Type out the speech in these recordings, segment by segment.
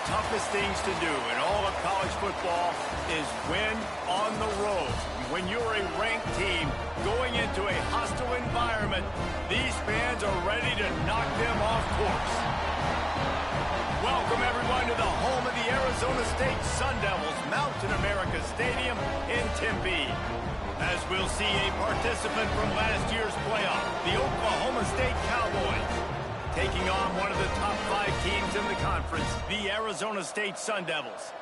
toughest things to do in all of college football is win on the road. When you're a ranked team going into a hostile environment, these fans are ready to knock them off course. Welcome, everyone, to the home of the Arizona State Sun Devils, Mountain America Stadium in Tempe. As we'll see a participant from last year's playoff, the Oklahoma State Cowboys, taking on one of the top 5 teams in the conference, the Arizona State Sun Devils.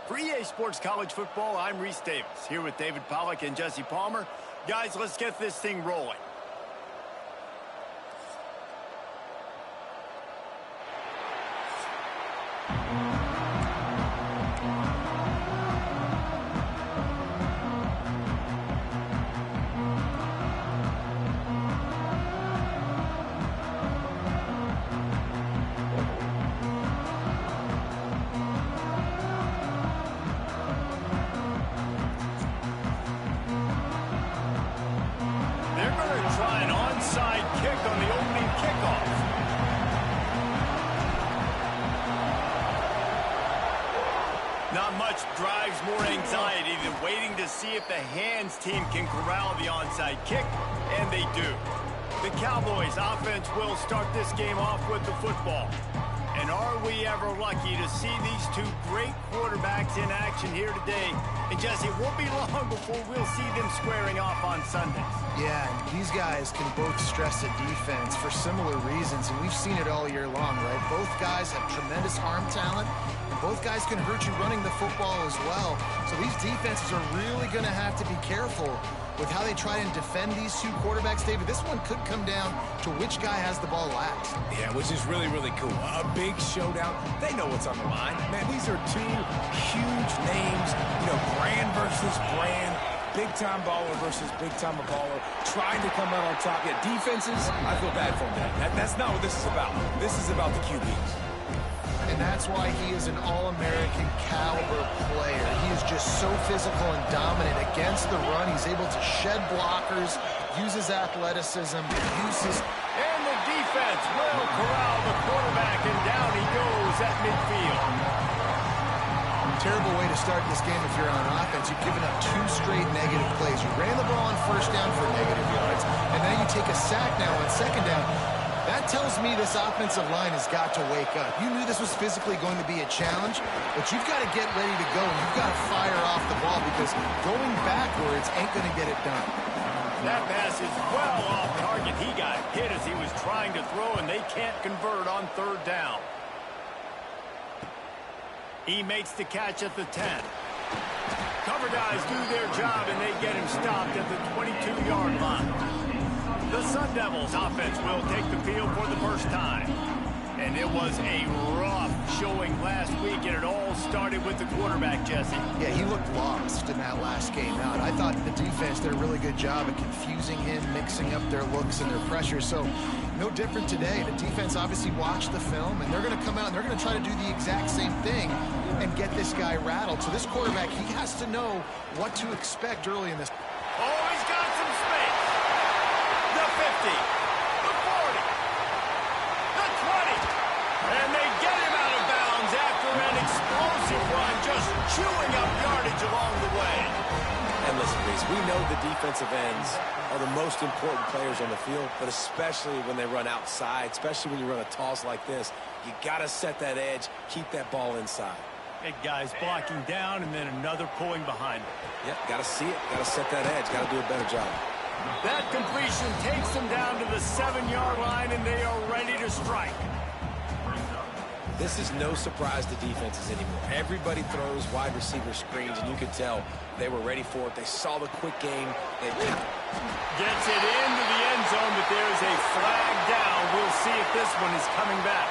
For EA Sports College Football, I'm Reese Davis, here with David Pollack and Jesse Palmer. Guys, let's get this thing rolling. Not much drives more anxiety than waiting to see if the hands team can corral the onside kick, and they do. The Cowboys offense will start this game off with the football. And are we ever lucky to see these two great quarterbacks in action here today? And Jesse, it won't be long before we'll see them squaring off on Sundays. Yeah, and these guys can both stress a defense for similar reasons, and we've seen it all year long, right? Both guys have tremendous arm talent, and both guys can hurt you running the football as well. So these defenses are really going to have to be careful with how they try and defend these two quarterbacks. David, this one could come down to which guy has the ball last. Yeah, which is really, really cool. A big showdown. They know what's on the line. Man, these are two huge names. You know, brand versus brand. Big-time baller versus big-time baller. Trying to come out on top. Yeah, defenses, I feel bad for them. That's not what this is about. This is about the QBs. And that's why he is an All-American caliber player. He is just so physical and dominant against the run. He's able to shed blockers, use his athleticism, use his... And the defense will corral the quarterback, and down he goes at midfield. Terrible way to start this game if you're on offense. You've given up 2 straight negative plays. You ran the ball on first down for negative yards, and then you take a sack now on second down. That tells me this offensive line has got to wake up. You knew this was physically going to be a challenge, but you've got to get ready to go, and you've got to fire off the ball because going backwards ain't going to get it done. That pass is well off target. He got hit as he was trying to throw, and they can't convert on third down. He makes the catch at the 10. Cover guys do their job, and they get him stopped at the 22-yard line. The Sun Devils offense will take the field for the first time. And it was a rough showing last week, and it all started with the quarterback, Jesse. Yeah, he looked lost in that last game out. I thought the defense did a really good job of confusing him, mixing up their looks and their pressure. So no different today. The defense obviously watched the film, and they're going to come out and they're going to try to do the exact same thing and get this guy rattled. So this quarterback, he has to know what to expect early in this. Oh, he's got some space. The 50, the 40, the 20. And they get him out of bounds after an explosive run, just chewing up yardage along the way. And listen, Reese, we know the defensive ends are the most important players on the field, but especially when they run outside, especially when you run a toss like this, you got to set that edge, keep that ball inside. Big guys blocking down and then another pulling behind him. Yep, got to see it, got to set that edge, got to do a better job. That completion takes them down to the 7-yard line, and they are ready to strike. This is no surprise to defenses anymore. Everybody throws wide receiver screens, and you could tell they were ready for it. They saw the quick game. They gets it into the end zone, but there's a flag down. We'll see if this one is coming back.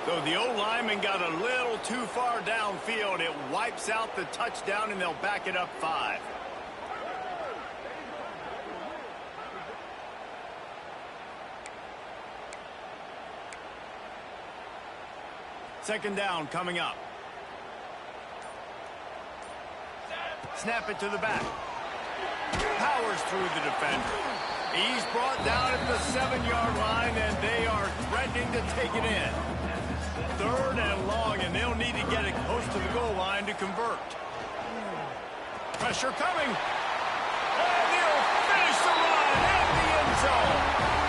So the O-lineman got a little too far downfield. It wipes out the touchdown, and they'll back it up 5. Second down coming up. Snap it to the back. Powers through the defender. He's brought down at the 7-yard line, and they are threatening to take it in. 3rd and long, and they'll need to get it close to the goal line to convert. Pressure coming. And he'll finish the run at the end zone.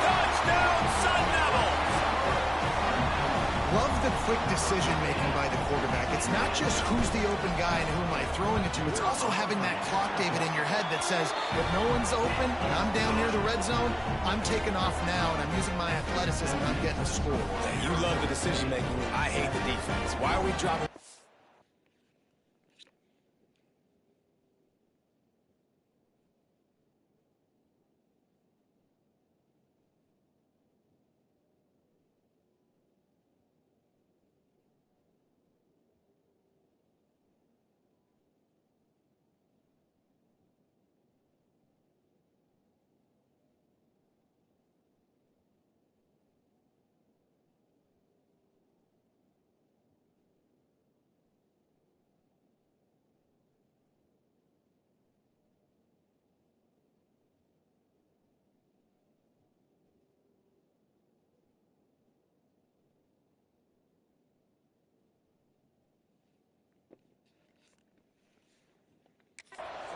Touchdown, Sun Devils. Love the quick decision-making by the quarterback. It's not just who's the open guy and who am I throwing it to. It's also having that clock, David, in your head that says, if no one's open and I'm down near the red zone, I'm taking off now, and I'm using my athleticism, and I'm getting a score. Yeah, you love the decision-making. I hate the defense. Why are we dropping?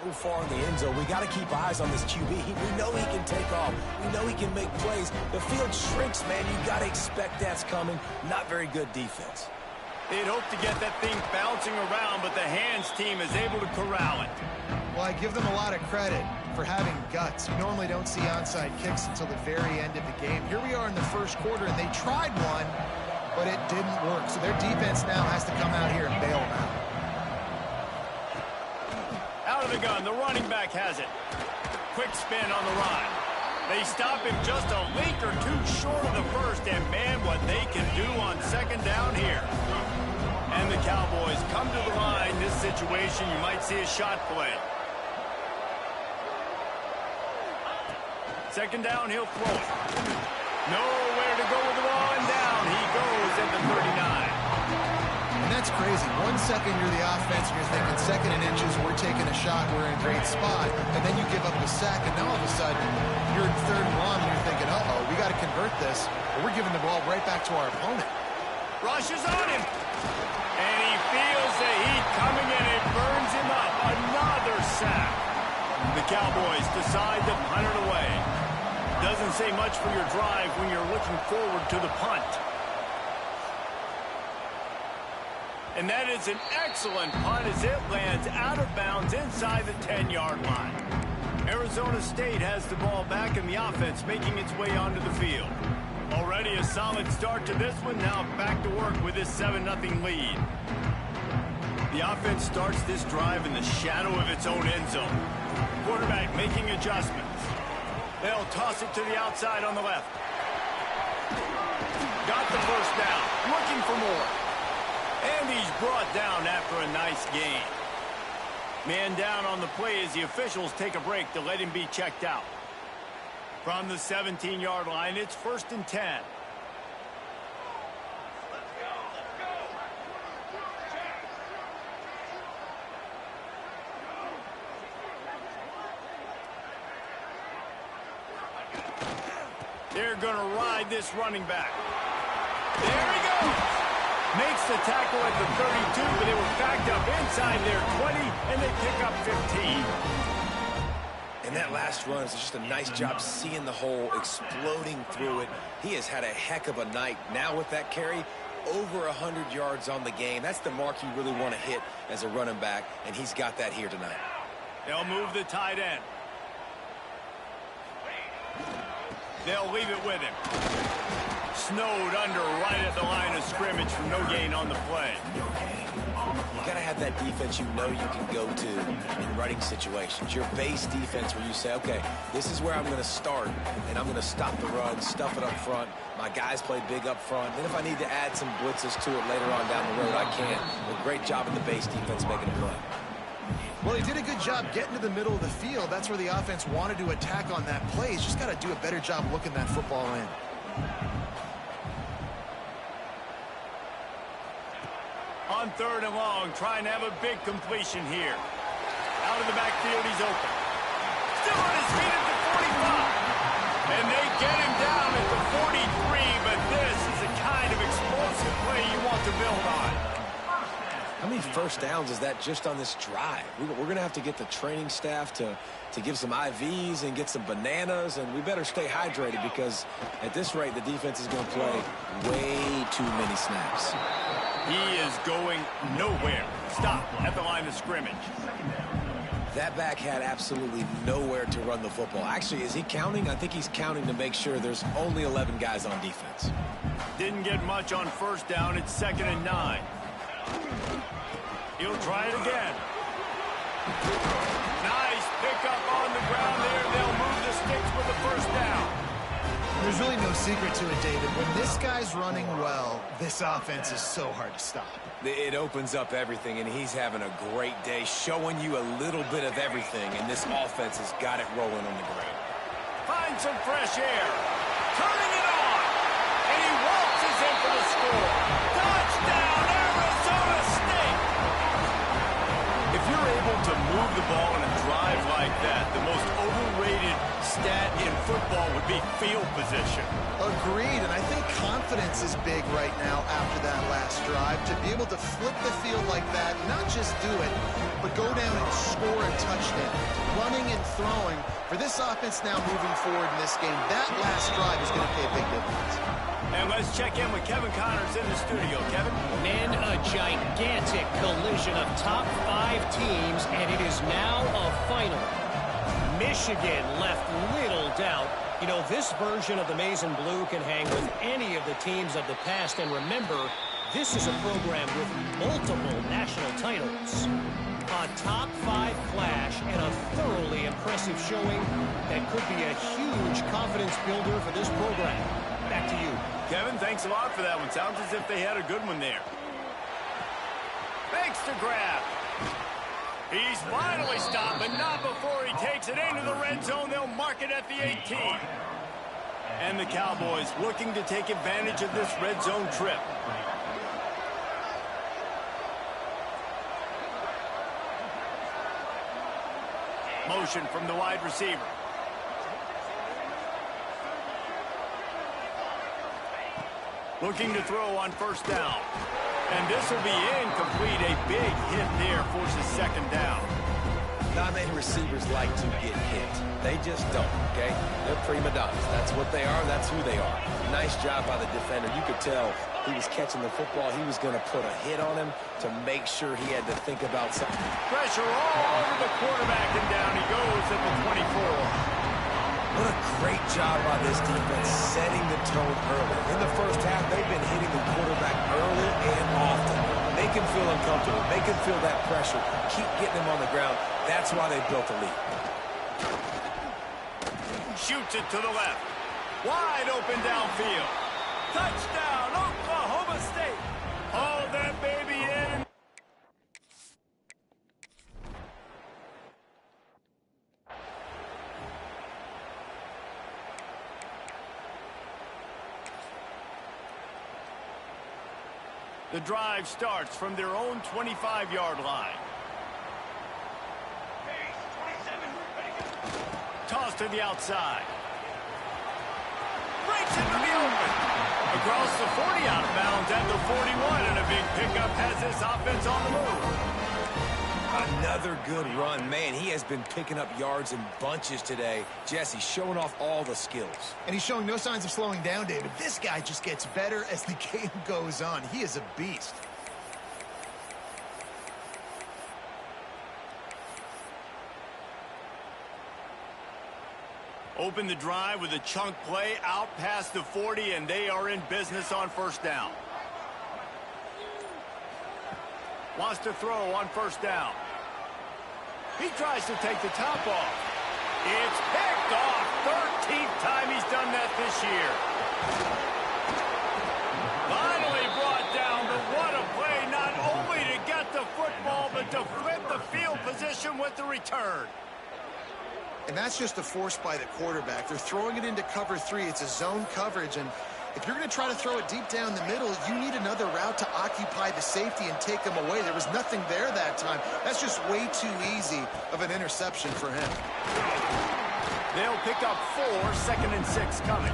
So far in the end zone, we got to keep eyes on this QB. We know he can take off. We know he can make plays. The field shrinks, man. You got to expect that's coming. Not very good defense. They'd hope to get that thing bouncing around, but the hands team is able to corral it. Well, I give them a lot of credit for having guts. You normally don't see onside kicks until the very end of the game. Here we are in the first quarter, and they tried one, but it didn't work. So their defense now has to come out here and bail them out. Out of the gun, the running back has it. Quick spin on the run. They stop him just a length or two short of the first, and man, what they can do on 2nd down here. And the Cowboys come to the line. This situation, you might see a shot play. 2nd down, he'll throw it. Nowhere to go with the ball, and down he goes at the 39. And that's crazy. 1 second you're the offense, and you're thinking 2nd and inches, we're taking a shot, we're in a great spot, and then you give up a sack, and now all of a sudden you're in 3rd and long, and you're thinking, uh-oh, we got to convert this, or we're giving the ball right back to our opponent. Rushes on him. And he feels the heat coming in. It burns him up. Another sack. The Cowboys decide to punt it away. Doesn't say much for your drive when you're looking forward to the punt. And that is an excellent punt as it lands out of bounds inside the 10-yard line. Arizona State has the ball back and the offense making its way onto the field. Already a solid start to this one. Now back to work with this 7-0 lead. The offense starts this drive in the shadow of its own end zone. Quarterback making adjustments. They'll toss it to the outside on the left. Got the first down. Looking for more. And he's brought down after a nice gain. Man down on the play as the officials take a break to let him be checked out. From the 17-yard line, it's 1st and 10. They're going to ride this running back. There he goes. Makes the tackle at the 32, but they were backed up inside their 20, and they pick up 15. And that last run is just a nice job seeing the hole, exploding through it. He has had a heck of a night. Now with that carry, over 100 yards on the game. That's the mark you really want to hit as a running back, and he's got that here tonight. They'll move the tight end. They'll leave it with him. Snowed under right at the line of scrimmage for no gain on the play. You got to have that defense you know you can go to in running situations. Your base defense where you say, okay, this is where I'm going to start, and I'm going to stop the run, stuff it up front. My guys play big up front. Then if I need to add some blitzes to it later on down the road, I can. A great job in the base defense making a play. Well, he did a good job getting to the middle of the field. That's where the offense wanted to attack on that play. He's just got to do a better job looking that football in. On 3rd and long, trying to have a big completion here. Out of the backfield, he's open. Still on his feet at the 45. And they get him down at the 43, but this is the kind of explosive play you want to build on. How many first downs is that just on this drive? We're going to have to get the training staff to give some IVs and get some bananas, and we better stay hydrated because at this rate, the defense is going to play way too many snaps. He is going nowhere. Stop at the line of scrimmage. That back had absolutely nowhere to run the football. Actually, is he counting? I think he's counting to make sure there's only 11 guys on defense. Didn't get much on first down. It's 2nd and 9. He'll try it again. Nice pickup on the ground there. They'll move the sticks with the first down. There's really no secret to it, David. When this guy's running well, this offense is so hard to stop. It opens up everything, and he's having a great day, showing you a little bit of everything, and this offense has got it rolling on the ground. Find some fresh air. Turning it on. And he waltzes in for the score. Touchdown, Arizona State. If you're able to move the ball in a drive like that, the most overrated stat in football would be field position. Agreed, and I think confidence is big right now after that last drive. To be able to flip the field like that, not just do it, but go down and score a touchdown. Running and throwing. For this offense now moving forward in this game, that last drive is going to pay a big difference. And let's check in with Kevin Connors in the studio. Kevin? Man, a gigantic collision of top 5 teams, and it is now a final. Michigan left little doubt. You know, this version of the Maize and Blue can hang with any of the teams of the past. And remember, this is a program with multiple national titles. A top 5 clash and a thoroughly impressive showing that could be a huge confidence builder for this program. Back to you. Kevin, thanks a lot for that one. Sounds as if they had a good one there. Thanks to grab. He's finally stopped, but not before he takes it into the red zone. They'll mark it at the 18. And the Cowboys looking to take advantage of this red zone trip. Motion from the wide receiver. Looking to throw on first down. And this will be incomplete. A big hit there forces 2nd down. Not many receivers like to get hit. They just don't, okay? They're prima donnas. That's what they are. That's who they are. Nice job by the defender. You could tell he was catching the football. He was going to put a hit on him to make sure he had to think about something. Pressure all over the quarterback, and down he goes at the 24. What a great job by this defense setting the tone early. In the first half, they've been hitting the quarterback early and often. Make him feel uncomfortable. Make him feel that pressure. Keep getting him on the ground. That's why they built the lead. Shoots it to the left. Wide open downfield. Touchdown, Oklahoma State. Hold that baby in. The drive starts from their own 25-yard line. Toss to the outside. Breaks into the open. Across the 40, out of bounds at the 41, and a big pickup has this offense on the move. Another good run. Man, he has been picking up yards in bunches today. Jesse showing off all the skills. And he's showing no signs of slowing down, David. This guy just gets better as the game goes on. He is a beast. Open the drive with a chunk play out past the 40, and they are in business on first down. Wants to throw on first down. He tries to take the top off. It's picked off. 13th time he's done that this year. Finally brought down, but what a play, not only to get the football, but to flip the field position with the return. And that's just a force by the quarterback. They're throwing it into cover 3. It's a zone coverage, and if you're going to try to throw it deep down the middle, you need another route to occupy the safety and take him away. There was nothing there that time. That's just way too easy of an interception for him. They'll pick up 4, 2nd and 6 coming.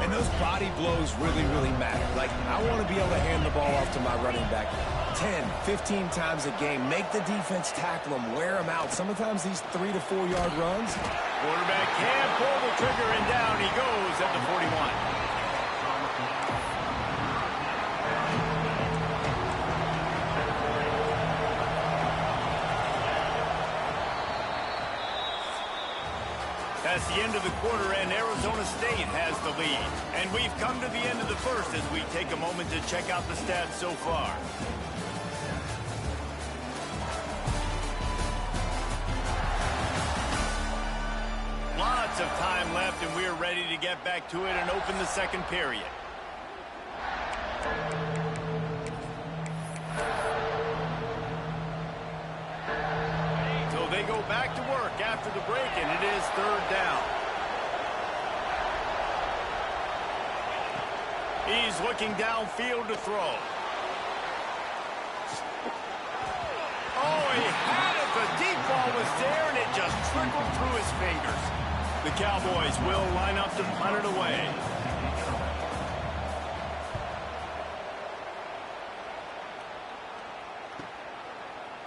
And those body blows really matter. Like, I want to be able to hand the ball off to my running back 10, 15 times a game. Make the defense tackle them, wear them out. Sometimes these 3 to 4 yard runs. Quarterback can pull the trigger, and down he goes at the 41. That's the end of the quarter, and Arizona State has the lead. And we've come to the end of the first as we take a moment to check out the stats so far. Lots of time left, and we're ready to get back to it and open the second period. So they go back to work after the break, and it is 3rd down. He's looking downfield to throw. Oh, he had it. The deep ball was there, and it just trickled through his fingers. The Cowboys will line up to punt it away.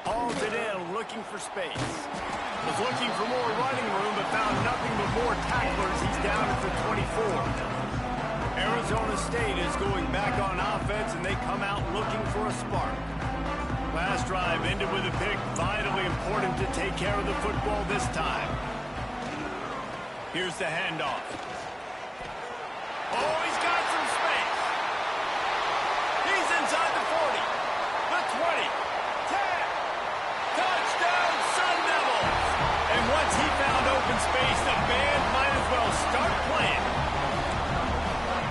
Hauls it in, looking for space. Was looking for more running room, but found nothing but more tacklers. He's down at the 24. Arizona State is going back on offense, and they come out looking for a spark. Last drive ended with a pick. Vitally important to take care of the football this time. Here's the handoff. Oh, he's got some space. He's inside the 40, the 20, 10. Touchdown, Sun Devils! And once he found open space, the band might as well start playing.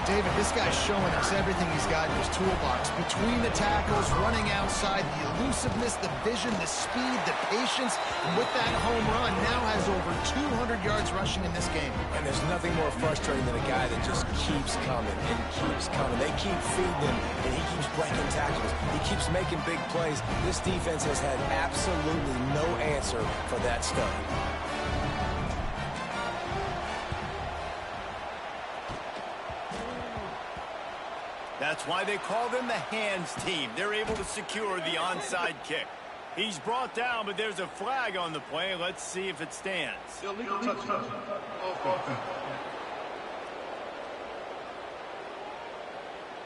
David, this guy's showing us everything he's got in his toolbox. Between the tackles, running outside, the elusiveness, the vision, the speed, the patience. And with that home run, now has over 200 yards rushing in this game. And there's nothing more frustrating than a guy that just keeps coming and keeps coming. They keep feeding him, and he keeps breaking tackles. He keeps making big plays. This defense has had absolutely no answer for that stud. That's why they call them the hands team. They're able to secure the onside kick. He's brought down, but there's a flag on the play. Let's see if it stands. Illegal touchdown. Offense.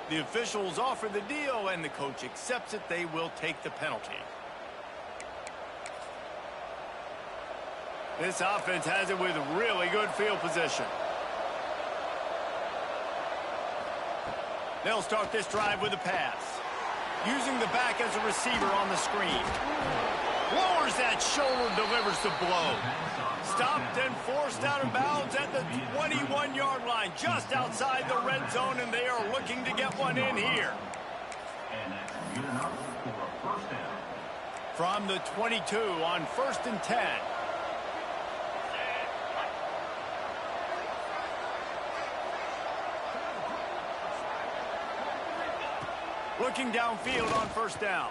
The officials offer the deal, and the coach accepts it. They will take the penalty. This offense has it with really good field position. They'll start this drive with a pass. Using the back as a receiver on the screen. Lowers that shoulder, delivers the blow. Stopped and forced out of bounds at the 21-yard line, just outside the red zone, and they are looking to get one in here. From the 22 on 1st and 10. Looking downfield on 1st down.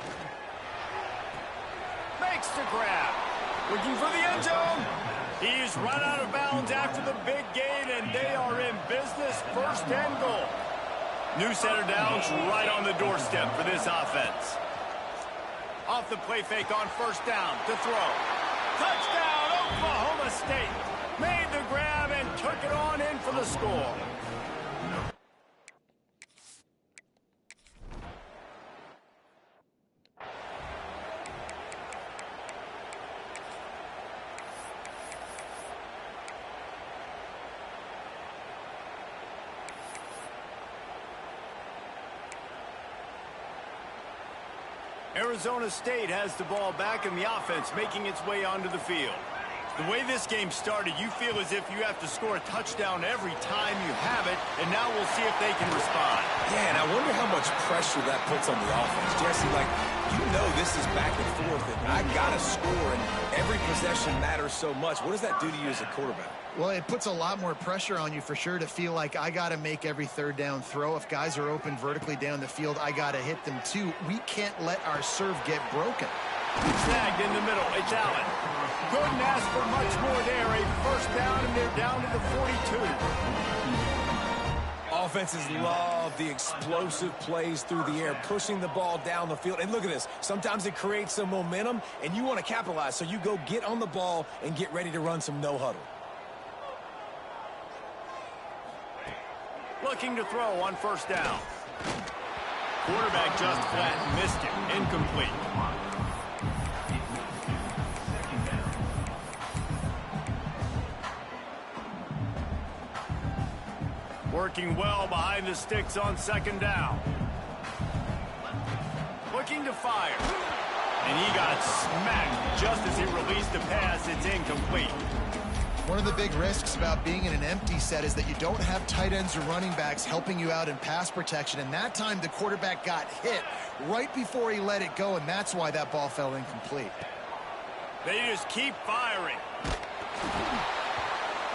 Makes the grab. Looking for the end zone. He's run out of bounds after the big gain, and they are in business. 1st and goal. New set of downs right on the doorstep for this offense. Off the play fake on 1st down to throw. Touchdown, Oklahoma State. Made the grab and took it on in for the score. Arizona State has the ball back in the offense, making its way onto the field. The way this game started, you feel as if you have to score a touchdown every time you have it, and now we'll see if they can respond. Yeah, and I wonder how much pressure that puts on the offense. Jesse, like, you know this is back and forth, and I got to score, and every possession matters so much. What does that do to you as a quarterback? Well, it puts a lot more pressure on you for sure to feel like I got to make every 3rd down throw. If guys are open vertically down the field, I got to hit them too. We can't let our serve get broken. Snagged in the middle. It's Allen. Couldn't ask for much more there. A first down, and they're down to the 42. Offenses love the explosive plays through the air, pushing the ball down the field. And look at this. Sometimes it creates some momentum, and you want to capitalize. So you go get on the ball and get ready to run some no-huddle. Looking to throw on first down. Quarterback just flat missed it. Incomplete. Working well behind the sticks on second down. Looking to fire. And he got smacked just as he released the pass. It's incomplete. One of the big risks about being in an empty set is that you don't have tight ends or running backs helping you out in pass protection. And that time the quarterback got hit right before he let it go, and that's why that ball fell incomplete. They just keep firing.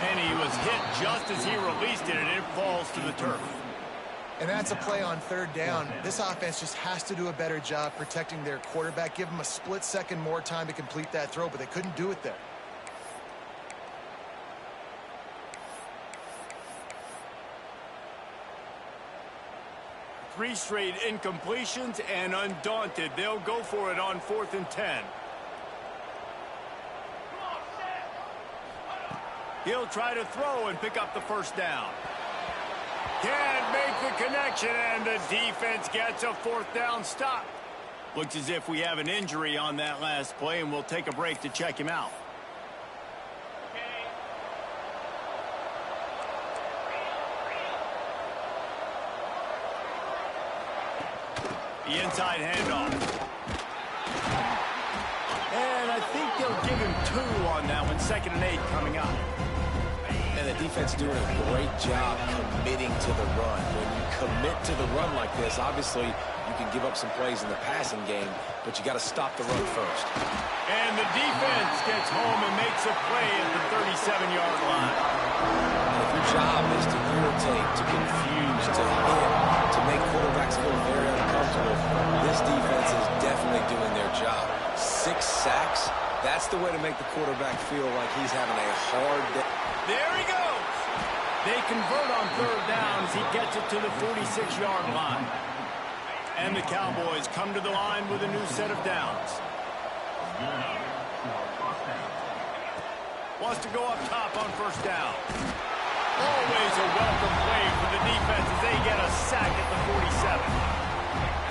And he was hit just as he released it, and it falls to the turf. And that's a play on third down. This offense just has to do a better job protecting their quarterback. Give them a split second more time to complete that throw, but they couldn't do it there. Three straight incompletions, and undaunted, they'll go for it on 4th and 10. He'll try to throw and pick up the first down. Can't make the connection, and the defense gets a 4th down stop. Looks as if we have an injury on that last play, and we'll take a break to check him out. The inside handoff. And I think they'll give him 2 on that one. 2nd and 8 coming up. And the defense doing a great job committing to the run. When you commit to the run like this, obviously you can give up some plays in the passing game, but you got to stop the run first. And the defense gets home and makes a play at the 37-yard line. And if your job is to irritate, to confuse, to hit, to make quarterbacks feel very uncomfortable, this defense is definitely doing their job. 6 sacks, that's the way to make the quarterback feel like he's having a hard day. There he goes. They convert on 3rd down as he gets it to the 46-yard line. And the Cowboys come to the line with a new set of downs. Wants to go up top on first down. Always a welcome play for the defense as they get a sack at the 47.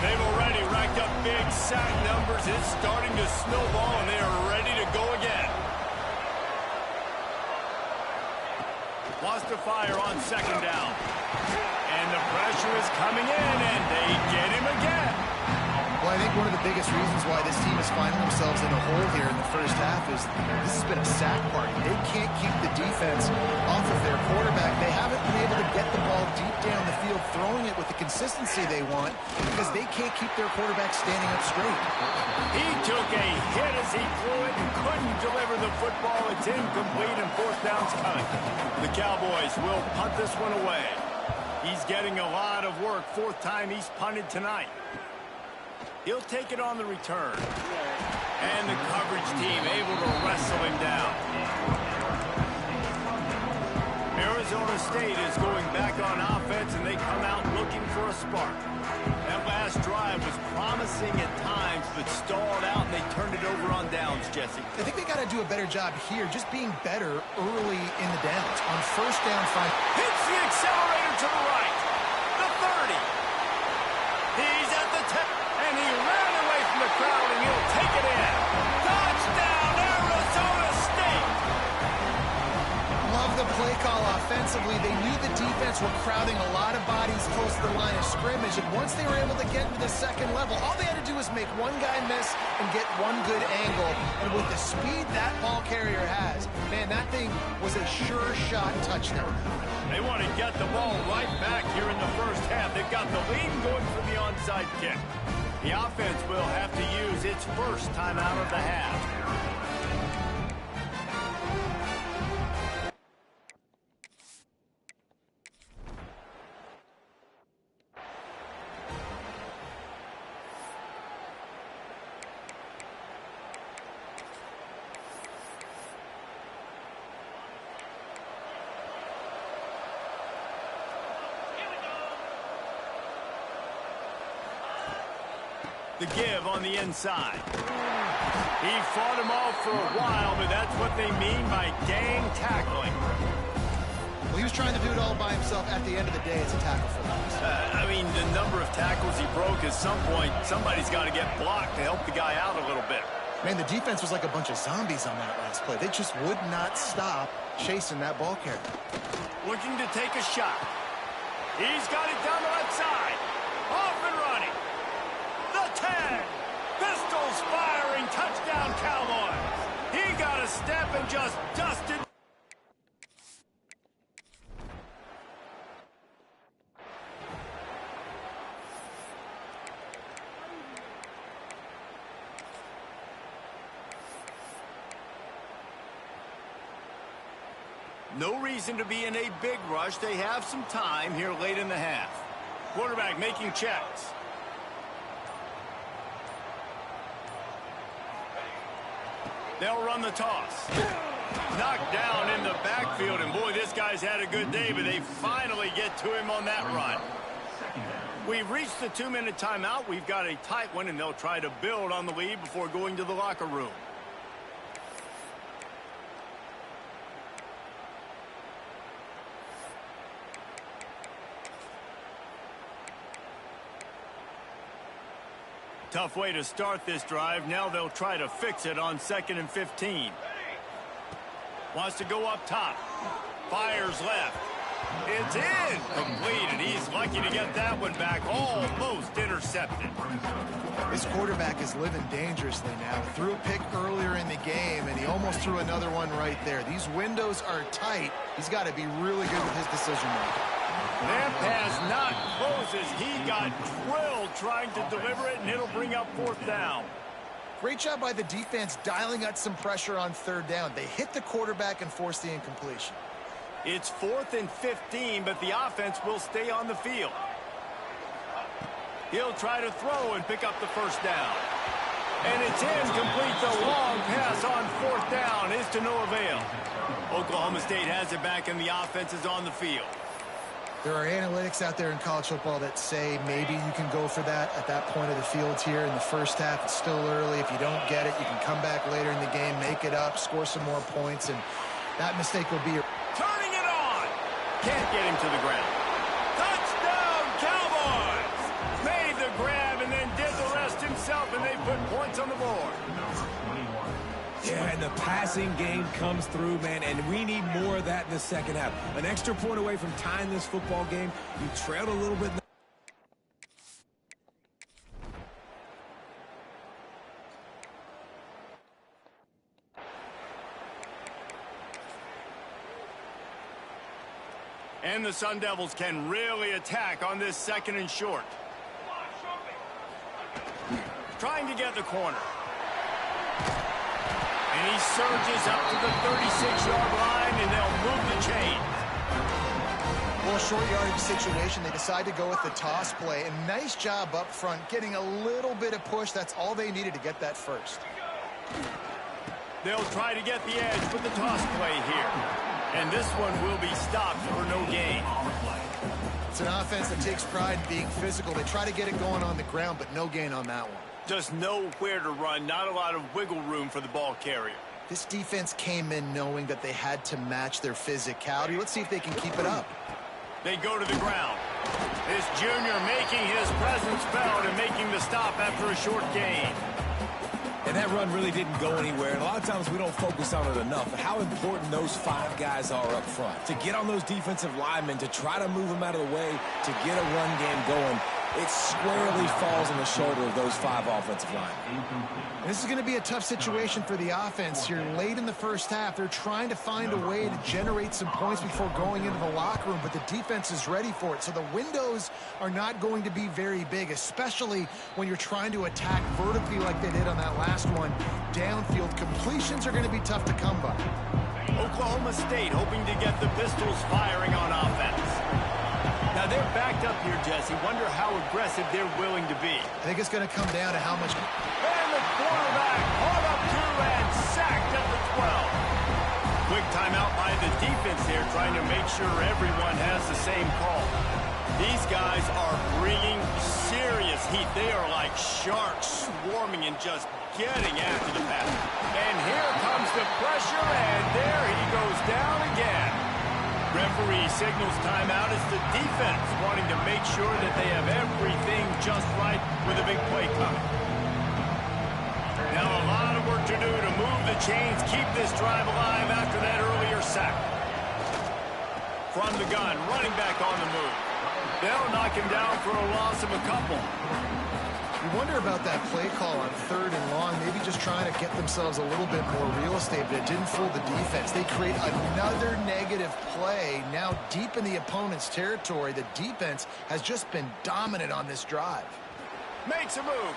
They've already racked up big sack numbers. It's starting to snowball, and they are ready to go again. Wants to fire on 2nd down. And the pressure is coming in, and they get him again. Well, I think one of the biggest reasons why this team is finding themselves in a hole here in the first half is this has been a sack party. They can't keep the defense off of their quarterback. They haven't been able to get the ball deep down the field, throwing it with the consistency they want because they can't keep their quarterback standing up straight. He took a hit as he threw it and couldn't deliver the football. It's incomplete, and 4th down's coming. The Cowboys will punt this one away. He's getting a lot of work. 4th time he's punted tonight. He'll take it on the return. And the coverage team able to wrestle him down. Arizona State is going back on offense, and they come out looking for a spark. That last drive was promising at times, but stalled out, and they turned it over on downs, Jesse. I think they got to do a better job here, just being better early in the downs. On first down, hits the accelerator to the right. The 30. He's at the 10. And he ran away from the crowd, and he'll take it in. Touchdown, Arizona State! Love the play call offensively. They knew the defense were crowding a lot of bodies close to the line of scrimmage, and once they were able to get into the 2nd level, all they had to do was make one guy miss and get one good angle. And with the speed that ball carrier has, man, that thing was a sure shot touchdown. They want to get the ball right back here in the first half. They've got the lead going for the onside kick. The offense will have to use its first timeout of the half. The give on the inside. He fought him off for a while, but that's what they mean by gang tackling. Well, he was trying to do it all by himself. At the end of the day, it's a tackle for loss. I mean, the number of tackles he broke, at some point, somebody's got to get blocked to help the guy out a little bit. Man, the defense was like a bunch of zombies on that last play. They just would not stop chasing that ball carrier. Looking to take a shot. He's got it down the left side. Off and running. The 10. Pistols firing. Touchdown, Cowboys. He got a step and just dusted. No reason to be in a big rush. They have some time here late in the half. Quarterback making checks. They'll run the toss. Knocked down in the backfield, and boy, this guy's had a good day, but they finally get to him on that run. We've reached the 2-minute timeout. We've got a tight one, and they'll try to build on the lead before going to the locker room. Tough way to start this drive. Now they'll try to fix it on 2nd and 15. Wants to go up top. Fires left. It's in. Completed. He's lucky to get that one back. Almost intercepted. This quarterback is living dangerously now. Threw a pick earlier in the game, and he almost threw another one right there. These windows are tight. He's got to be really good with his decision-making. That pass not closes. He got drilled trying to deliver it, and it'll bring up 4th down. Great job by the defense dialing out some pressure on 3rd down. They hit the quarterback and forced the incompletion. It's 4th and 15, but the offense will stay on the field. He'll try to throw and pick up the 1st down. And it's incomplete. The long pass on 4th down is to no avail. Oklahoma State has it back, and the offense is on the field. There are analytics out there in college football that say maybe you can go for that at that point of the field here in the first half. It's still early. If you don't get it, you can come back later in the game, make it up, score some more points, and that mistake will be... Turning it on! Can't get him to the ground. Touchdown, Cowboys! Made the grab and then did the rest himself, and they put points on the board. Yeah, and the passing game comes through, man, and we need more of that in the second half. An extra point away from tying this football game. You trailed a little bit. And the Sun Devils can really attack on this 2nd and short. Trying to get the corner. And he surges up to the 36-yard line, and they'll move the chain. Well, short yardage situation, they decide to go with the toss play. And nice job up front, getting a little bit of push. That's all they needed to get that first. They'll try to get the edge with the toss play here. And this one will be stopped for no gain. It's an offense that takes pride in being physical. They try to get it going on the ground, but no gain on that one. Just know where to run. Not a lot of wiggle room for the ball carrier. This defense came in knowing that they had to match their physicality. Let's see if they can keep it up. They go to the ground. This junior making his presence felt and making the stop after a short gain. And that run really didn't go anywhere. And a lot of times we don't focus on it enough. But how important those 5 guys are up front. To get on those defensive linemen, to try to move them out of the way, to get a run game going. It squarely falls on the shoulder of those 5 offensive linemen. And this is going to be a tough situation for the offense here late in the first half. They're trying to find a way to generate some points before going into the locker room, but the defense is ready for it. So the windows are not going to be very big, especially when you're trying to attack vertically like they did on that last one. Downfield completions are going to be tough to come by. Oklahoma State hoping to get the Pistols firing on offense. Now they're backed up here, Jesse. Wonder how aggressive they're willing to be. I think it's going to come down to how much... And the quarterback caught up to and sacked at the 12. Quick timeout by the defense here, trying to make sure everyone has the same call. These guys are bringing serious heat. They are like sharks swarming and just getting after the pass. And here comes the pressure, and there he goes down again. Referee signals timeout as the defense wanting to make sure that they have everything just right with a big play coming. Now a lot of work to do to move the chains, keep this drive alive after that earlier sack. From the gun, running back on the move. They'll knock him down for a loss of a couple. You wonder about that play call on 3rd and long, maybe just trying to get themselves a little bit more real estate, but it didn't fool the defense. They create another negative play now deep in the opponent's territory. The defense has just been dominant on this drive. Makes a move.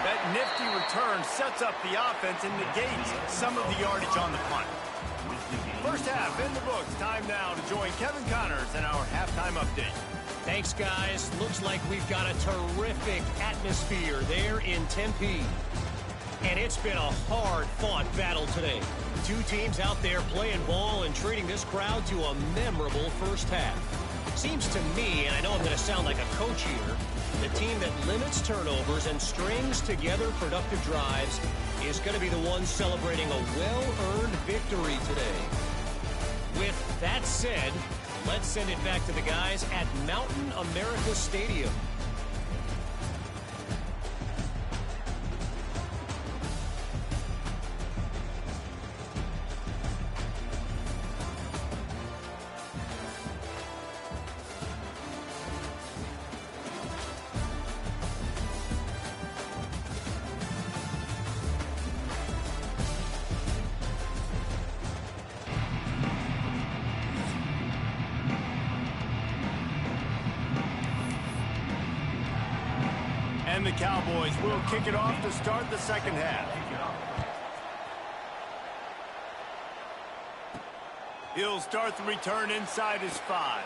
That nifty return sets up the offense and negates some of the yardage on the punt. First half in the books. Time now to join Kevin Connors in our halftime update. Thanks, guys. Looks like we've got a terrific atmosphere there in Tempe. And it's been a hard-fought battle today. Two teams out there playing ball and treating this crowd to a memorable first half. Seems to me, and I know I'm going to sound like a coach here, the team that limits turnovers and strings together productive drives is going to be the one celebrating a well-earned victory today. With that said, let's send it back to the guys at Mountain America Stadium. And the Cowboys will kick it off to start the second half. He'll start the return inside his 5.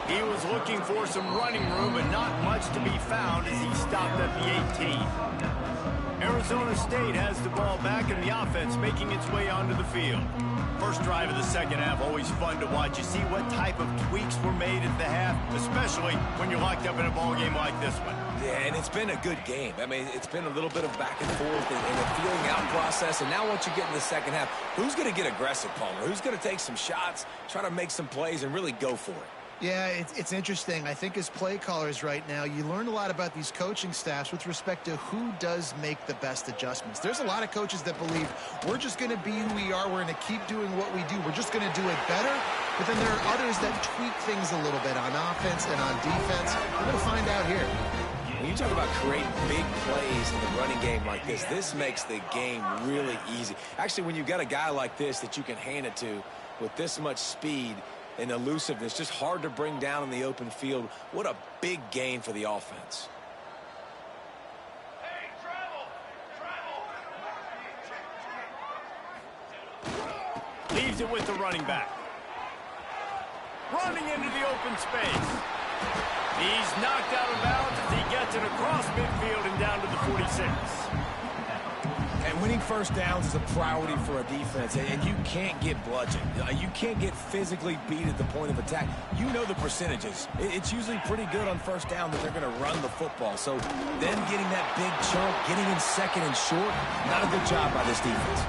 He was looking for some running room, but not much to be found as he stopped at the 18. Arizona State has the ball back in the offense, making its way onto the field. First drive of the second half, always fun to watch. You see what type of tweaks were made at the half, especially when you're locked up in a ball game like this one. Yeah, and it's been a good game. I mean, it's been a little bit of back and forth and a feeling out process. And now once you get in the second half, who's going to get aggressive, Palmer? Who's going to take some shots, try to make some plays, and really go for it? Yeah, it's interesting. I think as play callers right now, you learn a lot about these coaching staffs with respect to who does make the best adjustments. There's a lot of coaches that believe we're just going to be who we are. We're going to keep doing what we do. We're just going to do it better. But then there are others that tweak things a little bit on offense and on defense. We're going to find out here. When you talk about creating big plays in the running game like this makes the game really easy. Actually, when you've got a guy like this that you can hand it to with this much speed and elusiveness, just hard to bring down in the open field. What a big gain for the offense. Hey, travel. Leaves it with the running back. Running into the open space. He's knocked out of bounds as he gets it across midfield and down to the 46. And winning first downs is a priority for a defense, and you can't get bludgeoned. You can't get physically beat at the point of attack. You know the percentages. It's usually pretty good on first down that they're going to run the football. So them getting that big chunk, getting in second and short, not a good job by this defense.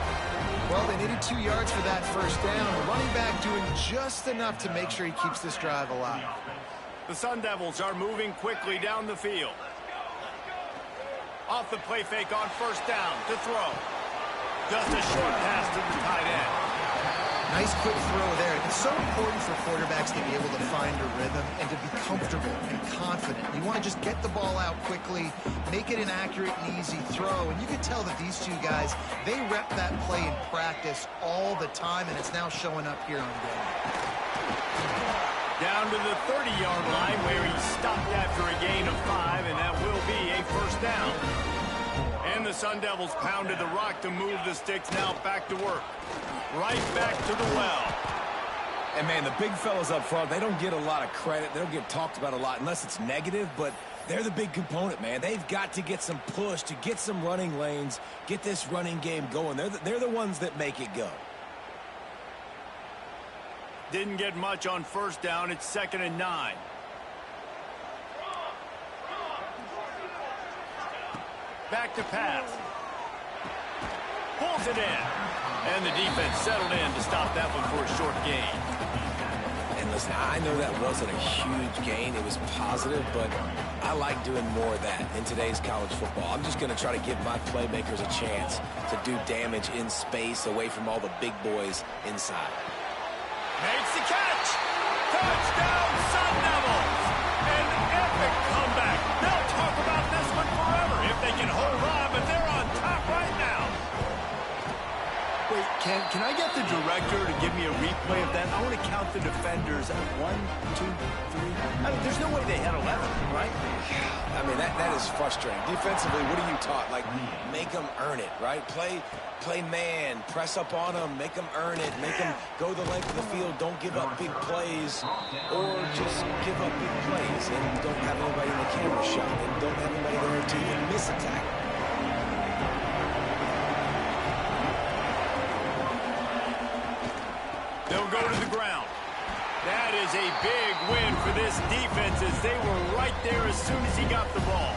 Well, they needed 2 yards for that first down. The running back doing just enough to make sure he keeps this drive alive. The Sun Devils are moving quickly down the field. Off the play fake on first down to throw. Just a short pass to the tight end. Nice quick throw there. It's so important for quarterbacks to be able to find a rhythm and to be comfortable and confident. You want to just get the ball out quickly, make it an accurate and easy throw. And you can tell that these two guys, they rep that play in practice all the time, and it's now showing up here on game. Down to the 30-yard line where he stopped after a gain of 5, and that will be a first down. And the Sun Devils pounded the rock to move the sticks. Now back to work. Right back to the well. And, man, the big fellas up front, they don't get a lot of credit. They don't get talked about a lot unless it's negative, but they're the big component, man. They've got to get some push, to get some running lanes, get this running game going. They're the ones that make it go. Didn't get much on first down. It's 2nd and 9. Back to pass. Pulls it in. And the defense settled in to stop that one for a short gain. And listen, I know that wasn't a huge gain. It was positive, but I like doing more of that in today's college football. I'm just going to try to give my playmakers a chance to do damage in space away from all the big boys inside. Makes the catch. Touchdown, Sun Devils. An epic comeback. They'll talk about this one forever if they can hold on, but they're on top right now. Wait, can I get the director to give me a replay of that? I want to count the defenders at 1, 2, 3. I mean, there's no way they had 11, right? I mean, that is frustrating. Defensively, what are you taught? Like, make them earn it, right? Play man, press up on them, make them earn it, make them go the length of the field, don't give up big plays, or just give up big plays and don't have anybody in the camera shot and don't have anybody there to even miss a tackle. They'll go to the ground. That is a big win for this defense as they were right there as soon as he got the ball.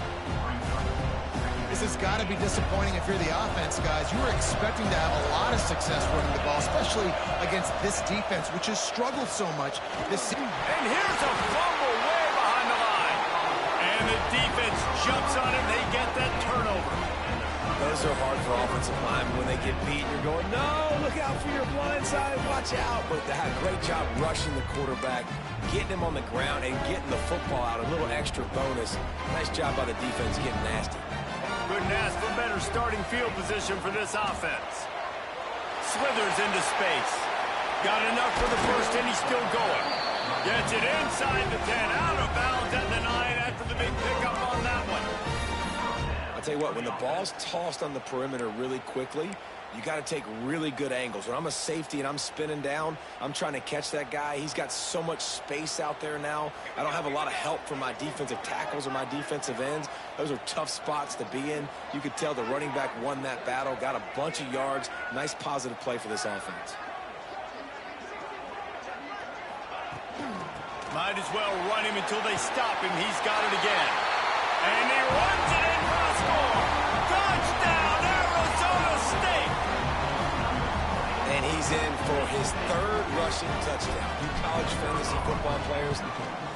This has got to be disappointing if you're the offense, guys. You were expecting to have a lot of success running the ball, especially against this defense, which has struggled so much this season. And here's a fumble way behind the line. And the defense jumps on him. They get that turnover. Those are hard for offensive linemen when they get beat. You're going, no, look out for your blind side, watch out. But they had a great job rushing the quarterback, getting him on the ground, and getting the football out. A little extra bonus. Nice job by the defense getting nasty. Couldn't ask for better starting field position for this offense. Slithers into space. Got enough for the first, and he's still going. Gets it inside the 10, out of bounds at the 9 after the big pickup on that one. I'll tell you what, when the ball's tossed on the perimeter really quickly, you got to take really good angles. When I'm a safety and I'm spinning down, I'm trying to catch that guy. He's got so much space out there now. I don't have a lot of help from my defensive tackles or my defensive ends. Those are tough spots to be in. You could tell the running back won that battle, got a bunch of yards. Nice positive play for this offense. Might as well run him until they stop him. He's got it again. And he runs it in for a score. Touchdown, Arizona State. And he's in for his 3rd rushing touchdown. You college fantasy football players,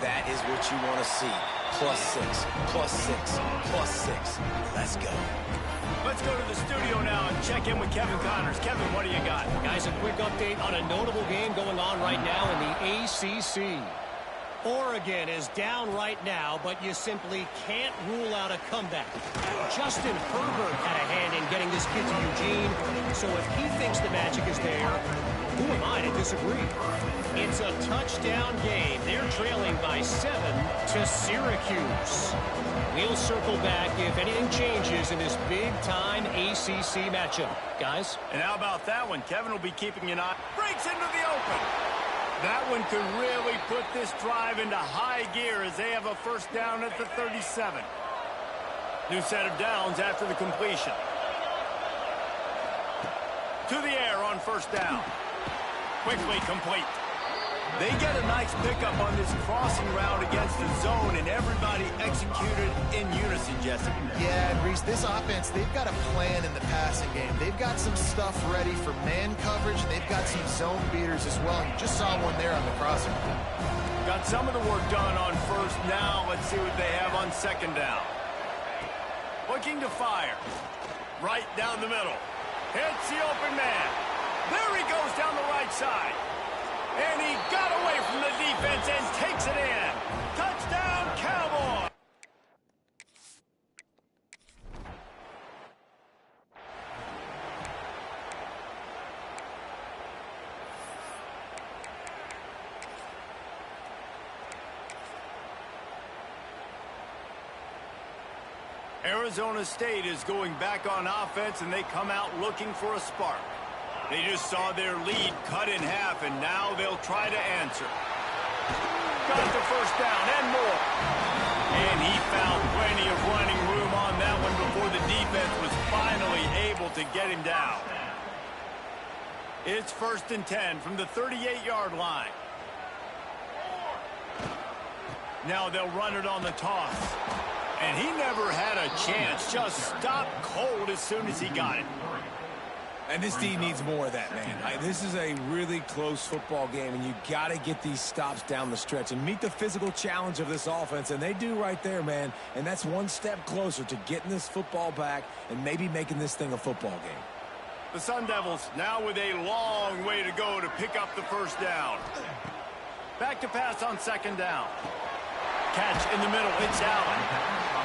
that is what you want to see. +6, +6, +6. Let's go. Let's go to the studio now and check in with Kevin Connors. Kevin, what do you got? Guys, a quick update on a notable game going on right now in the ACC. Oregon is down right now, but you simply can't rule out a comeback. Justin Herbert had a hand in getting this kid to Eugene, so if he thinks the magic is there, who am I to disagree? It's a touchdown game. They're trailing by 7 to Syracuse. We'll circle back if anything changes in this big-time ACC matchup. Guys? And how about that one? Kevin will be keeping an eye. Breaks into the open. That one could really put this drive into high gear as they have a first down at the 37. New set of downs after the completion. To the air on first down. Quickly complete. They get a nice pickup on this crossing route against the zone, and everybody executed in unison, Jesse. Yeah, and Reese, this offense, they've got a plan in the passing game. They've got some stuff ready for man coverage. They've got some zone beaters as well. And you just saw one there on the crossing. Got some of the work done on first. Now let's see what they have on second down. Looking to fire. Right down the middle. Hits the open man. There he goes down the right side. And he got away from the defense and takes it in. Touchdown, Cowboys! Arizona State is going back on offense, and they come out looking for a spark. They just saw their lead cut in half, and now they'll try to answer. Got the first down and more. And he found plenty of running room on that one before the defense was finally able to get him down. It's 1st and 10 from the 38-yard line. Now they'll run it on the toss. And he never had a chance. Just stopped cold as soon as he got it. And this D needs more of that, man. This is a really close football game, and you got to get these stops down the stretch and meet the physical challenge of this offense, and they do right there, man. And that's one step closer to getting this football back and maybe making this thing a football game. The Sun Devils now with a long way to go to pick up the first down. Back to pass on second down. Catch in the middle. It's Allen.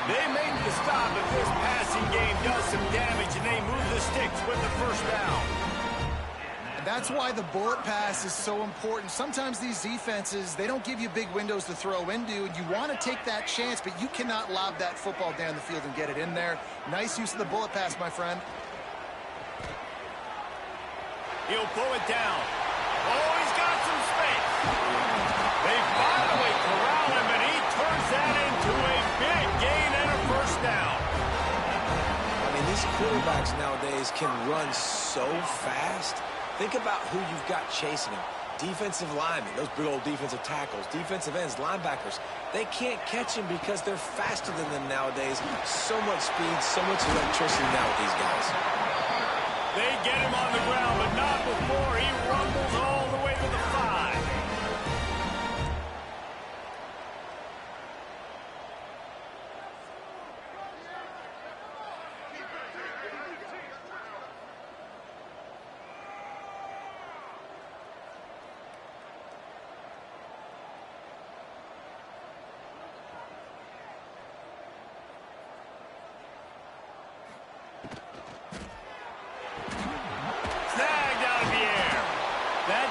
They make the stop, but this passing game does some damage, and they move the sticks with the first down. And that's why the bullet pass is so important. Sometimes these defenses, they don't give you big windows to throw into, and you want to take that chance, but you cannot lob that football down the field and get it in there. Nice use of the bullet pass, my friend. He'll pull it down. Oh, he's got some space. They finally corral him, and he turns that into a big gain and a first down. I mean, these quarterbacks nowadays can run so fast. Think about who you've got chasing them. Defensive linemen, those big old defensive tackles, defensive ends, linebackers. They can't catch him because they're faster than them nowadays. So much speed, so much electricity now with these guys. They get him on the ground, but not before he rumbles all the way to the 5.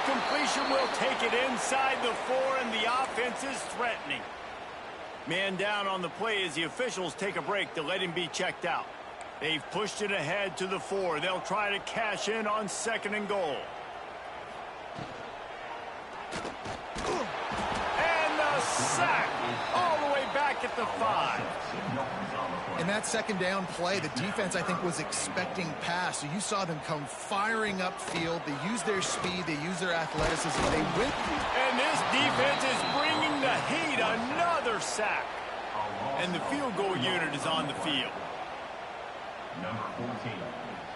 Completion will take it inside the 4, and the offense is threatening. Man down on the play as the officials take a break to let him be checked out. They've pushed it ahead to the 4. They'll try to cash in on 2nd and goal. And the sack all the way back at the 5. In that second down play, the defense, I think, was expecting pass. So you saw them come firing upfield. They use their speed. They use their athleticism. They win. And this defense is bringing the heat. Another sack. And the field goal unit is on the field. Number 14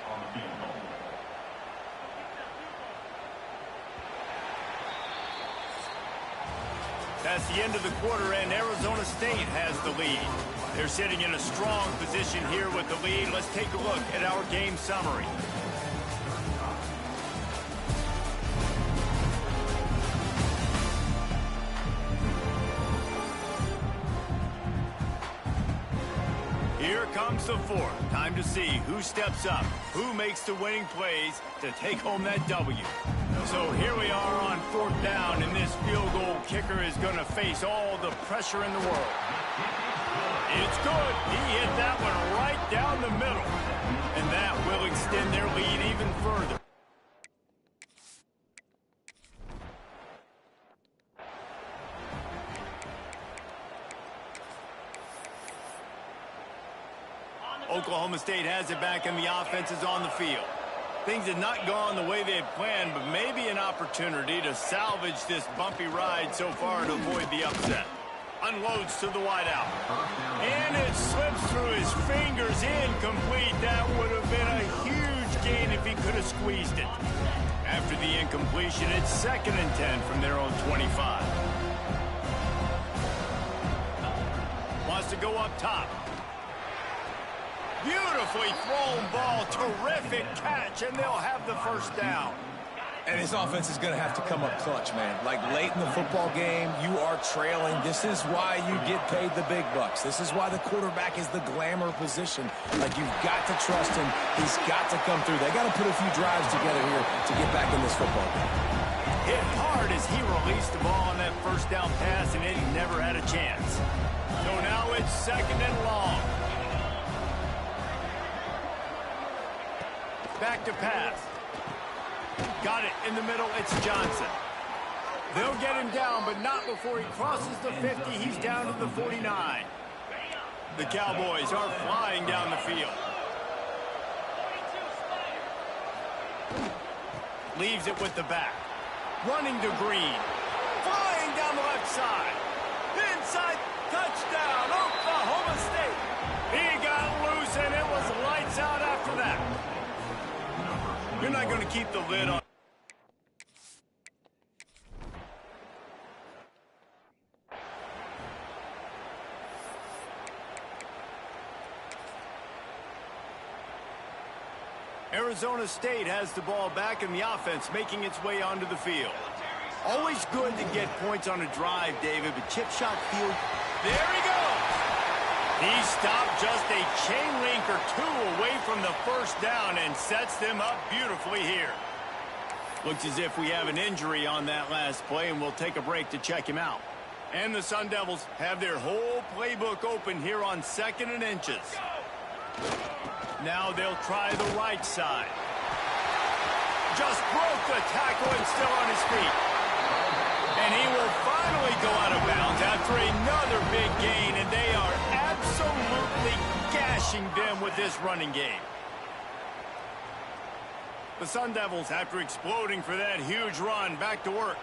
on the field goal. That's the end of the quarter, and Arizona State has the lead. They're sitting in a strong position here with the lead. Let's take a look at our game summary. Here comes the 4th. Time to see who steps up, who makes the winning plays to take home that W. So here we are on 4th down, and this field goal kicker is going to face all the pressure in the world. It's good. He hit that one right down the middle, and that will extend their lead even further. Oklahoma State has it back, and the offense is on the field. Things have not gone the way they had planned, but maybe an opportunity to salvage this bumpy ride so far to avoid the upset. Unloads to the wideout. And it slips through his fingers, incomplete. That would have been a huge gain if he could have squeezed it. After the incompletion, it's 2nd and 10 from their own 25. Wants to go up top. Beautifully thrown ball, terrific catch, and they'll have the first down. And this offense is going to have to come up clutch, man. Like late in the football game, you are trailing. This is why you get paid the big bucks. This is why the quarterback is the glamour position. Like, you've got to trust him. He's got to come through. They got to put a few drives together here to get back in this football game. Hit hard as he released the ball on that first down pass, and he never had a chance. So now it's 2nd and long. Back to pass. Got it in the middle. It's Johnson. They'll get him down, but not before he crosses the 50. He's down to the 49. The Cowboys are flying down the field. Leaves it with the back. Running to Green. Flying down the left side. onside. Touchdown, Oklahoma State. He got loose, and it was lights out after that. You're not going to keep the lid on. Arizona State has the ball back in the offense, making its way onto the field. Always good to get points on a drive, David, but chip shot field. There he goes. He stopped just a chain link or two away from the first down and sets them up beautifully here. Looks as if we have an injury on that last play, and we'll take a break to check him out. And the Sun Devils have their whole playbook open here on 2nd and inches. Now they'll try the right side. Just broke the tackle and still on his feet. And he will finally go out of bounds after another big gain, and they are absolutely gashing them with this running game. The Sun Devils, after exploding for that huge run, back to work.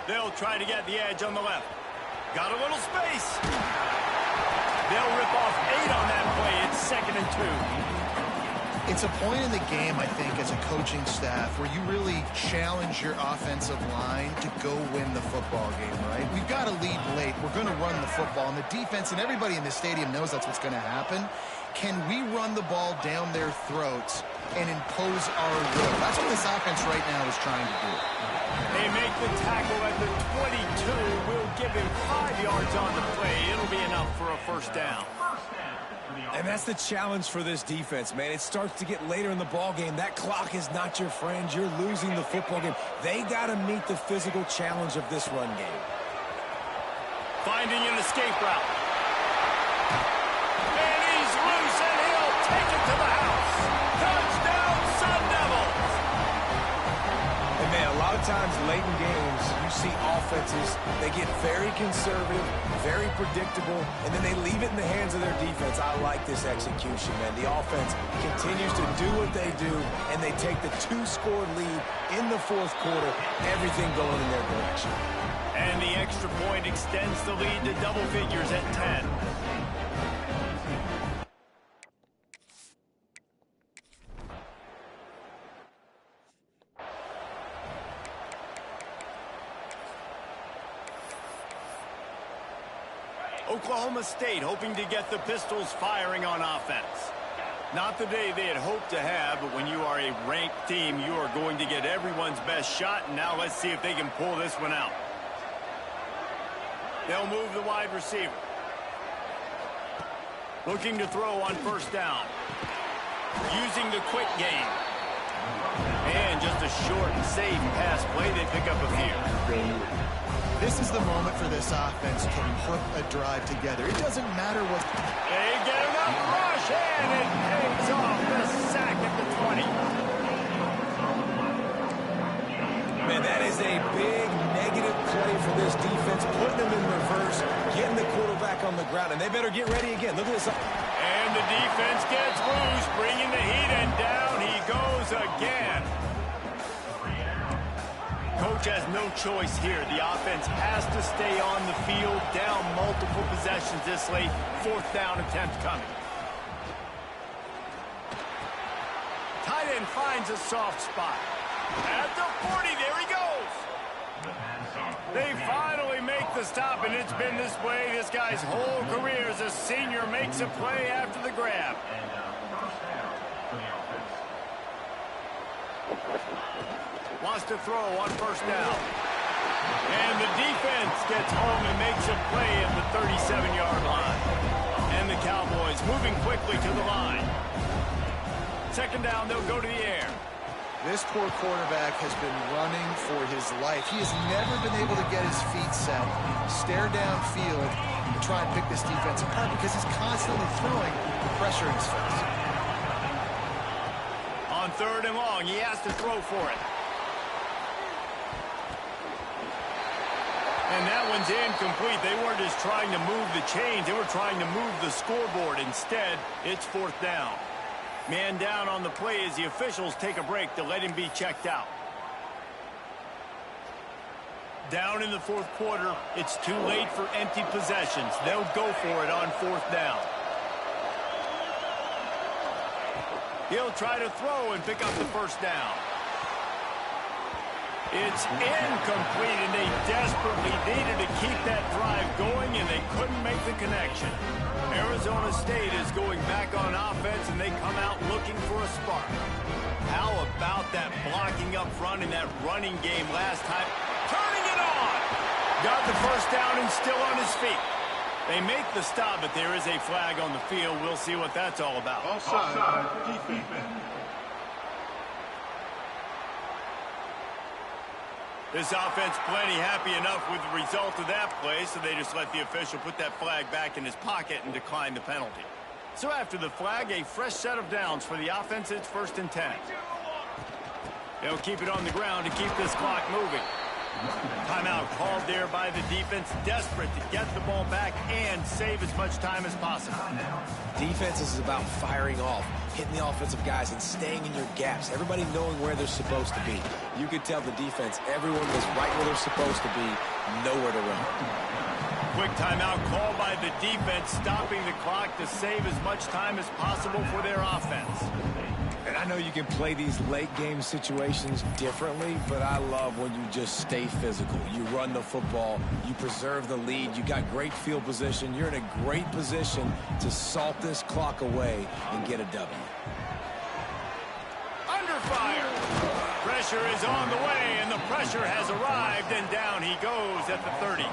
They'll try to get the edge on the left. Got a little space. They'll rip off 8 on that play. It's 2nd and 2. It's a point in the game, I think, as a coaching staff where you really challenge your offensive line to go win the football game, right? We've got to lead late. We're going to run the football. And the defense and everybody in the stadium knows that's what's going to happen. Can we run the ball down their throats and impose our will? That's what this offense right now is trying to do. They make the tackle at the 22. We'll give him 5 yards on the play. It'll be enough for a first down. And that's the challenge for this defense, man. It starts to get later in the ball game. That clock is not your friend. You're losing the football game. They got to meet the physical challenge of this run game. Finding an escape route. And he's loose, and he'll take it to the house. Touchdown, Sun Devils. And, man, a lot of times late in games, you see offenses, they get very conservative, very predictable, and then they leave it in the hands of their defense. I like this execution, man. The offense continues to do what they do, and they take the 2-score lead in the 4th quarter, everything going in their direction. And the extra point extends the lead to double figures at 10. Oklahoma State hoping to get the Pistols firing on offense. Not the day they had hoped to have, but when you are a ranked team, you are going to get everyone's best shot, and now let's see if they can pull this one out. They'll move the wide receiver. Looking to throw on first down. Using the quick game. And just a short and safe pass play, they pick up a few. This is the moment for this offense to put a drive together. It doesn't matter what... They get enough rush, and it pays off the sack at the 20. Man, that is a big negative play for this defense, putting them in reverse, getting the quarterback on the ground, and they better get ready again. Look at this. And the defense gets loose, bringing the heat, and down he goes again. Coach has no choice here. The offense has to stay on the field, down multiple possessions this late. 4th down attempt coming. Tight end finds a soft spot. At the 40, there he goes. They finally make the stop, and it's been this way this guy's whole career as a senior. Makes a play after the grab. Wants to throw on first down. And the defense gets home and makes a play at the 37-yard line. And the Cowboys moving quickly to the line. 2nd down, they'll go to the air. This poor quarterback has been running for his life. He has never been able to get his feet set, stare downfield, and try and pick this defense apart because he's constantly throwing the pressure in his face. On 3rd and long, he has to throw for it. And that one's incomplete. They weren't just trying to move the chains. They were trying to move the scoreboard. Instead, it's 4th down. Man down on the play as the officials take a break to let him be checked out. Down in the fourth quarter, it's too late for empty possessions. They'll go for it on fourth down. He'll try to throw and pick up the first down. It's incomplete, and they desperately needed to keep that drive going, and they couldn't make the connection. Arizona State is going back on offense, and they come out looking for a spark. How about that blocking up front in that running game last time? Turning it on! Got the first down and still on his feet. They make the stop, but there is a flag on the field. We'll see what that's all about. Offside, defense. This offense plenty happy enough with the result of that play, so they just let the official put that flag back in his pocket and decline the penalty. So after the flag, a fresh set of downs for the offense. It's 1st and 10. They'll keep it on the ground to keep this clock moving. Timeout called there by the defense, desperate to get the ball back and save as much time as possible. Defense is about firing off, hitting the offensive guys, and staying in your gaps. Everybody knowing where they're supposed to be. You could tell the defense, everyone was right where they're supposed to be, nowhere to run. Quick timeout called by the defense, stopping the clock to save as much time as possible for their offense. And I know you can play these late-game situations differently, but I love when you just stay physical. You run the football, you preserve the lead, you got great field position, you're in a great position to salt this clock away and get a W. Under fire! Pressure is on the way, and the pressure has arrived, and down he goes at the 30.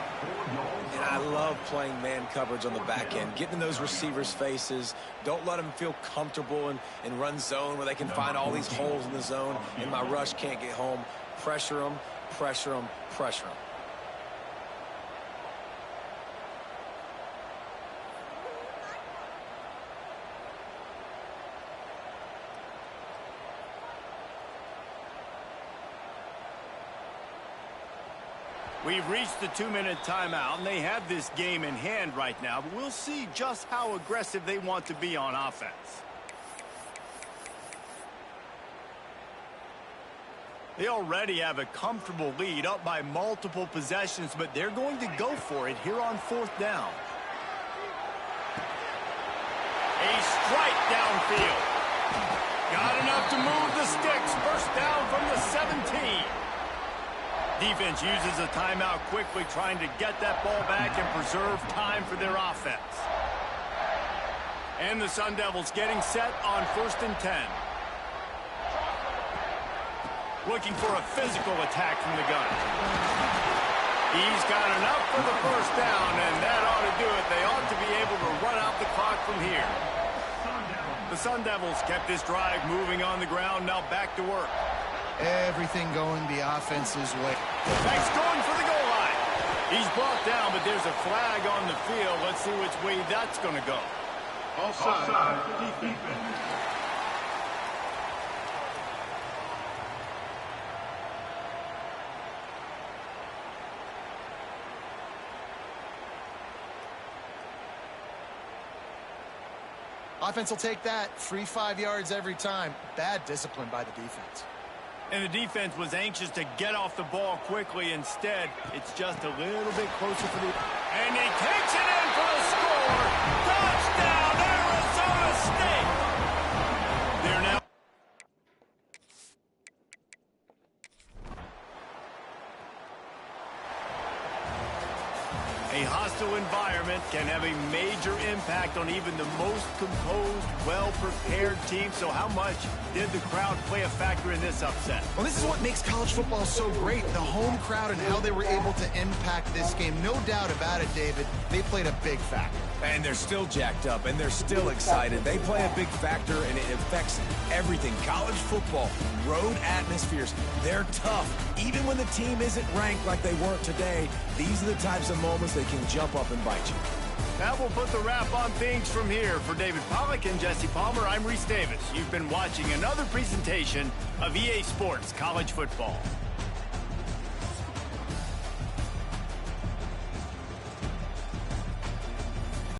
And I love playing man coverage on the back end, getting in those receivers' faces. Don't let them feel comfortable in run zone where they can find all these holes in the zone and my rush can't get home. Pressure them, pressure them, pressure them. We've reached the 2-minute timeout, and they have this game in hand right now, but we'll see just how aggressive they want to be on offense. They already have a comfortable lead, up by multiple possessions, but they're going to go for it here on fourth down. A strike downfield. Got enough to move the sticks. First down from the 17. Defense uses a timeout quickly, trying to get that ball back and preserve time for their offense. And the Sun Devils getting set on 1st and 10. Looking for a physical attack from the gun. He's got enough for the first down, and that ought to do it. They ought to be able to run out the clock from here. The Sun Devils kept this drive moving on the ground, now back to work. Everything going the offense's way. Back's going for the goal line. He's brought down, but there's a flag on the field. Let's see which way that's going to go. Offside, defense. Offense will take that. Free 5 yards every time. Bad discipline by the defense. And the defense was anxious to get off the ball quickly. Instead, it's just a little bit closer for the... And he takes it in for the score. Touchdown, Arizona State. They're now... A hostile environment can have a major impact on even the most composed, well-prepared team. So how much did the crowd play a factor in this upset? Well, this is what makes college football so great, the home crowd and how they were able to impact this game. No doubt about it, David. They played a big factor. And they're still jacked up, and they're still excited. They play a big factor, and it affects everything. College football, road atmospheres, they're tough. Even when the team isn't ranked like they weren't today, these are the types of moments they can jump up and bite you. That will put the wrap on things from here. For David Pollack and Jesse Palmer, I'm Reese Davis. You've been watching another presentation of EA Sports College Football.